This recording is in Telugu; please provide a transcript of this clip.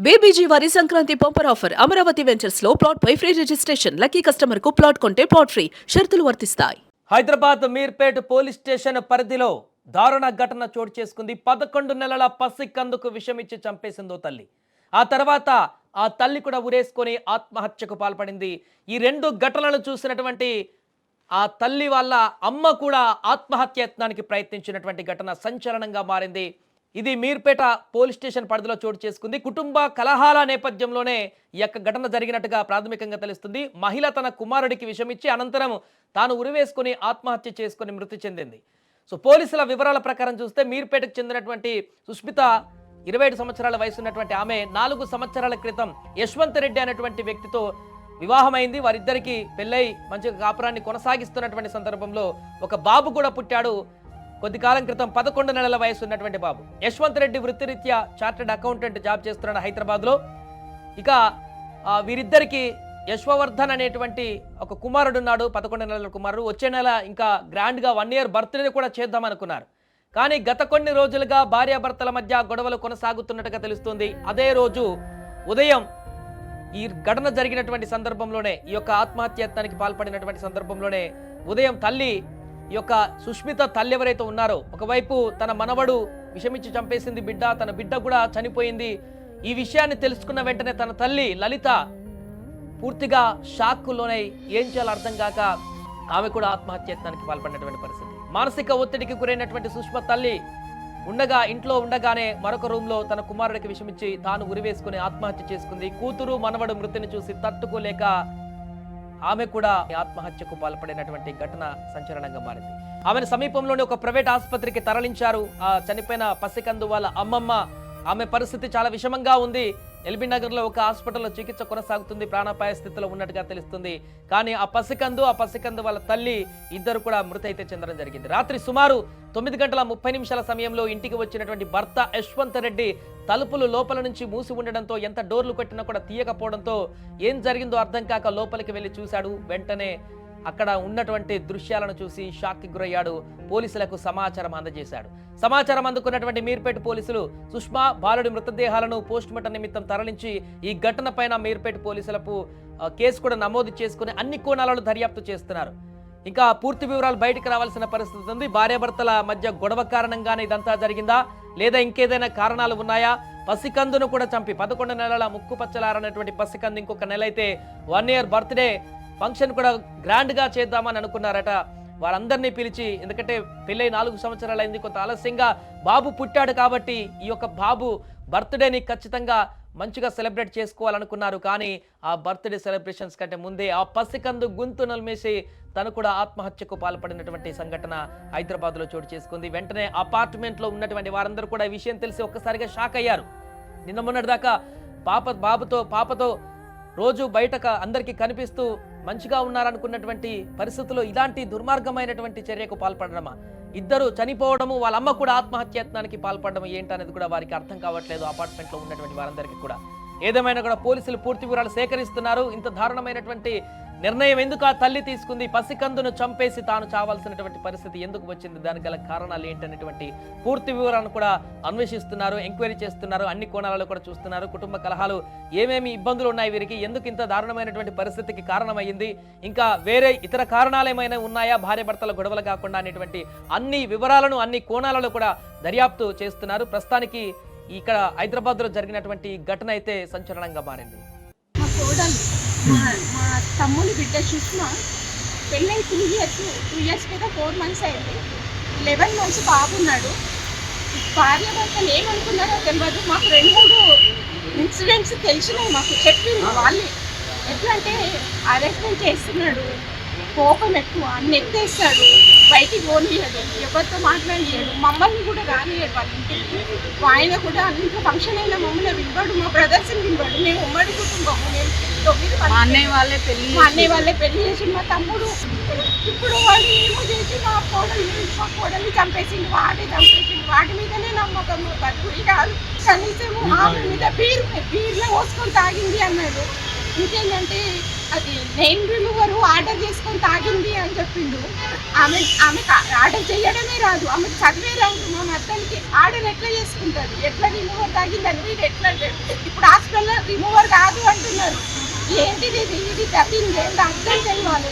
బేబీజీ వారి Sankranti bumper offer Amaravati ventures లో ప్లాట్ పై ఫ్రీ రిజిస్ట్రేషన్. లక్కీ కస్టమర్ కు ప్లాట్ కొంటే ప్లాట్ ఫ్రీ. షరతులు వర్తిస్తాయి. హైదరాబాద్ మీర్పేట్ పోలీస్ స్టేషన్ పరిధిలో దారుణ ఘటన చోటు చేసుకుంది. 11 నెలల పసికందుకు విషమిచ్చి చంపేసిందో తల్లి. ఆ తర్వాత ఆ తల్లి కూడా ఉరేసుకొని ఆత్మహత్యకు పాల్పడింది. ఈ రెండు ఘటనలు చూసినటువంటి ఆ తల్లి వాళ్ళ అమ్మ కూడా ఆత్మహత్య యత్నానికి ప్రయత్నించినటువంటి ఘటన సంచలనంగా మారింది. ఇది మీర్పేట పోలీస్ స్టేషన్ పరిధిలో చోటు చేసుకుంది. కుటుంబ కలహాల నేపథ్యంలోనే ఈ యొక్క ఘటన జరిగినట్టుగా ప్రాథమికంగా తెలుస్తుంది. మహిళ తన కుమారుడికి విషమిచ్చి అనంతరం తాను ఉరివేసుకుని ఆత్మహత్య చేసుకుని మృతి చెందింది. సో పోలీసుల వివరాల ప్రకారం చూస్తే మీర్పేటకు చెందినటువంటి సుష్మిత 27 సంవత్సరాల వయసు ఉన్నటువంటి ఆమె 4 సంవత్సరాల క్రితం యశ్వంత్ రెడ్డి అనేటువంటి వ్యక్తితో వివాహమైంది. వారిద్దరికి పెళ్ళై మంచిగా కాపురాన్ని కొనసాగిస్తున్నటువంటి సందర్భంలో ఒక బాబు కూడా పుట్టాడు. కొద్ది కాలం క్రితం 11 నెలల వయసు ఉన్నటువంటి బాబు. యశ్వంత్ రెడ్డి వృత్తిరీత్యా చార్టెడ్ అకౌంటెంట్ జాబ్ చేస్తున్నాడు హైదరాబాద్లో. ఇక వీరిద్దరికి యశ్వవర్ధన్ అనేటువంటి ఒక కుమారుడు ఉన్నాడు, 11 నెలల కుమారుడు. వచ్చే నెల ఇంకా గ్రాండ్గా 1 ఇయర్ బర్త్డే కూడా చేద్దాం అనుకున్నారు. కానీ గత కొన్ని రోజులుగా భార్యాభర్తల మధ్య గొడవలు కొనసాగుతున్నట్టుగా తెలుస్తుంది. అదే రోజు ఉదయం ఈ ఘటన జరిగినటువంటి సందర్భంలోనే, ఈ యొక్క ఆత్మహత్యత్నానికి పాల్పడినటువంటి సందర్భంలోనే ఉదయం తల్లి, ఈ యొక్క సుష్మిత తల్లి ఎవరైతే ఉన్నారో, ఒకవైపు తన మనవడు విషమిచ్చి చంపేసింది బిడ్డ, తన బిడ్డ కూడా చనిపోయింది. ఈ విషయాన్ని తెలుసుకున్న వెంటనే తన తల్లి లలిత పూర్తిగా షాక్కులోనై ఏం చేయాలో అర్థం కాక ఆమె కూడా ఆత్మహత్యత్నానికి పాల్పడినటువంటి పరిస్థితి. మానసిక ఒత్తిడికి గురైనటువంటి సుష్మ తల్లి ఇంట్లో ఉండగానే మరొక రూమ్లో తన కుమారుడికి విషమిచ్చి తాను ఉరివేసుకుని ఆత్మహత్య చేసుకుంది. కూతురు మనవడు మృతిని చూసి తట్టుకోలేక ఆమె కూడా ఆత్మహత్యకు పాల్పడినటువంటి ఘటన సంచలనంగా మారింది. ఆమెను సమీపంలోని ఒక ప్రైవేట్ ఆసుపత్రికి తరలించారు. ఆ చనిపోయిన పసికందు వాళ్ళ అమ్మమ్మ. ఆమె పరిస్థితి చాలా విషమంగా ఉంది. ఎల్బీ నగర్లో ఒక హాస్పిటల్లో చికిత్స కొనసాగుతుంది. ప్రాణాపాయ స్థితిలో ఉన్నట్టుగా తెలుస్తుంది. కానీ ఆ పసికందు వాళ్ళ తల్లి ఇద్దరు కూడా మృతి అయితే చెందడం జరిగింది. రాత్రి సుమారు 9:30 సమయంలో ఇంటికి వచ్చినటువంటి భర్త యశ్వంత్ రెడ్డి తలుపులు లోపల నుంచి మూసి ఉండడంతో, ఎంత డోర్లు కొట్టినా కూడా తీయకపోవడంతో ఏం జరిగిందో అర్థం కాక లోపలికి వెళ్ళి చూశాడు. వెంటనే అక్కడ ఉన్నటువంటి దృశ్యాలను చూసి షాక్కి గురయ్యాడు. పోలీసులకు సమాచారం అందజేశాడు. సమాచారం అందుకున్నటువంటి మీర్పేట పోలీసులు సుష్మా బాలుడి మృతదేహాలను పోస్టుమార్టం నిమిత్తం తరలించి ఈ ఘటన పైన మీర్పేట పోలీసులకు కేసు కూడా నమోదు చేసుకుని అన్ని కోణాలను దర్యాప్తు చేస్తున్నారు. ఇంకా పూర్తి వివరాలు బయటకు రావాల్సిన పరిస్థితి ఉంది. భార్యాభర్తల మధ్య గొడవ కారణంగానే ఇదంతా జరిగిందా, లేదా ఇంకేదైనా కారణాలు ఉన్నాయా? పసికందును కూడా చంపి 11 నెలల ముక్కు పచ్చలారనటువంటి పసికందు ఇంకొక నెల అయితే 1 ఇయర్ బర్త్డే ఫంక్షన్ కూడా గ్రాండ్గా చేద్దామని అనుకున్నారట. వారందరినీ పిలిచి, ఎందుకంటే పెళ్ళై 4 సంవత్సరాలు అయింది, కొంత ఆలస్యంగా బాబు పుట్టాడు కాబట్టి ఈ యొక్క బాబు బర్త్డేని ఖచ్చితంగా మంచిగా సెలబ్రేట్ చేసుకోవాలనుకున్నారు. కానీ ఆ బర్త్డే సెలబ్రేషన్స్ కంటే ముందే ఆ పసికందు గొంతు నలిమేసి తను కూడా ఆత్మహత్యకు పాల్పడినటువంటి సంఘటన హైదరాబాద్లో చోటు చేసుకుంది. వెంటనే అపార్ట్మెంట్లో ఉన్నటువంటి వారందరూ కూడా ఈ విషయం తెలిసి ఒక్కసారిగా షాక్ అయ్యారు. నిన్న మొన్నటిదాకా పాపతో రోజు బయట అందరికీ కనిపిస్తూ మంచిగా ఉన్నారనుకున్నటువంటి పరిస్థితుల్లో ఇలాంటి దుర్మార్గమైనటువంటి చర్యకు పాల్పడడమా, ఇద్దరు చనిపోవడము, వాళ్ళ అమ్మ కూడా ఆత్మహత్యత్నానికి పాల్పడడం ఏంటనేది కూడా వారికి అర్థం కావట్లేదు. అపార్ట్మెంట్లో ఉన్నటువంటి వారందరికీ కూడా ఏదేమైనా కూడా పోలీసులు పూర్తి వివరాలు సేకరిస్తున్నారు. ఇంత దారుణమైనటువంటి నిర్ణయం ఎందుకు ఆ తల్లి తీసుకుంది? పసికందును చంపేసి తాను చావాల్సినటువంటి పరిస్థితి ఎందుకు వచ్చింది? దానికి గల కారణాలు ఏంటనేటువంటి పూర్తి వివరాలను కూడా అన్వేషిస్తున్నారు, ఎంక్వైరీ చేస్తున్నారు, అన్ని కోణాలలో కూడా చూస్తున్నారు. కుటుంబ కలహాలు, ఏమేమి ఇబ్బందులు ఉన్నాయి వీరికి, ఎందుకు ఇంత దారుణమైనటువంటి పరిస్థితికి కారణమైంది, ఇంకా వేరే ఇతర కారణాలు ఏమైనా ఉన్నాయా భార్యాభర్తల గొడవలు కాకుండా అనేటువంటి అన్ని వివరాలను అన్ని కోణాలలో కూడా దర్యాప్తు చేస్తున్నారు. ప్రస్తుతానికి ఇక్కడ హైదరాబాద్లో జరిగినటువంటి ఘటన అయితే సంచలనంగా మారింది. మా తమ్ముని బిడ్డ సుష్మ పెళ్ళై 2 ఇయర్స్ మీద 4 months అయింది. 11 months బాబున్నాడు. భార్యాభర్తలు ఏమనుకున్నారో తెలియదు. మాకు 2-3 ఇన్సిడెంట్స్ తెలిసినాయి, మాకు చెప్పింది వాళ్ళే. ఎట్లా అంటే అరెస్ట్మెంట్ చేస్తున్నాడు, కోపం ఎక్కువ, అన్ని ఎత్తేస్తాడు, బయటికి పోనీయడు, ఎవరితో మాట్లాడియాడు, మమ్మల్ని కూడా రానియాడు వాళ్ళ ఇంటికి. ఆయన కూడా ఇంట్లో ఫంక్షన్ అయినా మమ్మల్ని వినవాడు, మా బ్రదర్స్ని వినవాడు. మేము ఉమ్మడి కుటుంబం, మేము 9 మా అన్నయ్య వాళ్ళే పెళ్లి చేసి మా తమ్ముడు. ఇప్పుడు వాడు ఏమో చేసి మా కోడల్ని చంపేసిండు, వాడి మీదనే నమ్మకం, బతుకుడి కాదు. కనీసం ఆమె మీద బీర్లో పోసుకొని తాగింది అన్నాడు. ఇంకేంటంటే అది నెయిన్ రిమూవర్ ఆర్డర్ చేసుకొని తాగింది అని చెప్పిండు. ఆమె ఆర్డర్ చేయడమే రాదు, ఆమెకు చదివే రాదు. మా అతనికి ఆర్డర్ ఎట్లా చేసుకుంటుంది, ఎట్లా రిమూవర్ తాగిందని ఎట్లా ఇప్పుడు హాస్పిటల్ రిమూవర్ కాదు అంటున్నారు. ఏంటిది ఇది డబ్బింగ్ ఏంటి అర్థం తెలియాలి.